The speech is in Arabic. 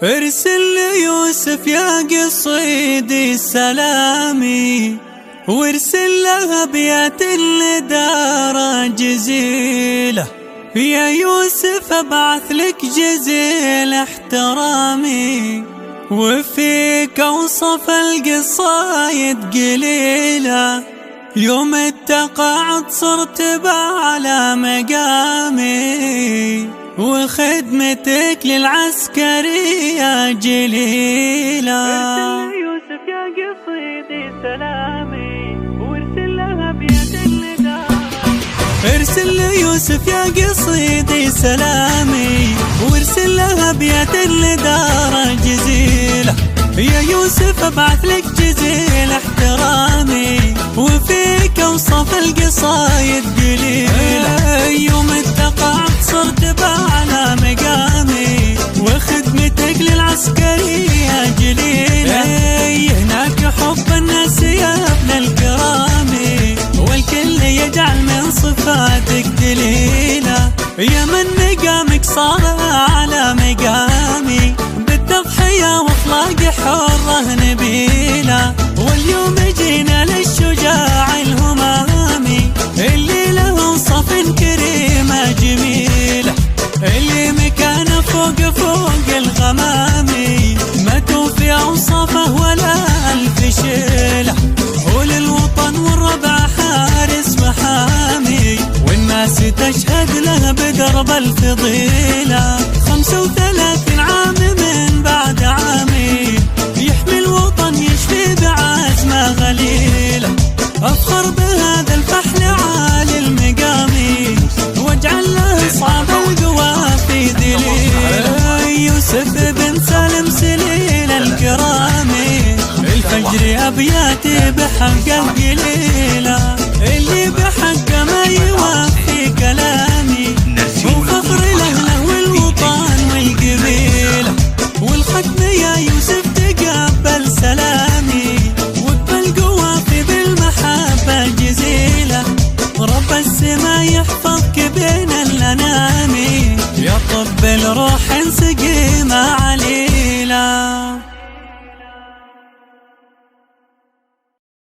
ارسل ليوسف يا قصيدي سلامي، وارسل لها ابيات الندارة جزيلة. يا يوسف ابعث لك جزيل احترامي، وفيك اوصف القصايد قليلة. يوم التقاعد صرت بعلى مقامي، وخدمتك للعسكرية جليلة. ارسل يوسف يا قصيدي سلامي، وارسل لها ابيات الندارة. ارسل ليوسف يا قصيدي سلامي، وارسل لها ابيات الندارة جزيلة. يا يوسف ابعث لك جزيل احترامي، وفيك اوصف القصايد قليلة. يوم التقاعد صرت بعلى مقامي، وخدمتك للعسكرية جليلة. هناك حب الناس يا ابن الكرامي، والكل يجعل من صفاتك دليلة. يا من مقامك صار على مقامي، بالتضحية واخلاق حرة نبيلة. واليوم جينا للشجاع الهمامي، اللي له صف كريمة جميلة، اللي مكانه فوق الغمامي، ما توفي اوصافه ولا الف شيلة. وللوطن والربع حارس محامي، والناس تشهد له بدرب الفضيلة. 35 عام من بعد عامي، يحمي الوطن يشفي بعزمه غليلة. افخر بهذا الفحل عالي المقامي، واجعل له صعب القوافي دليلة. يوسف بن سالم سليل الكرامي، الفجر ابياتي بحقه قليلة. اللي بحقه ما يوفي كلامي، وفخر له والوطن والقبيلة. والختم يا يوسف تقبل سلامي، واقبل قوافي بالمحبة جزيلة. رب السما يحفظك بين الأنام، يا طب الروح سقيمة عليلة.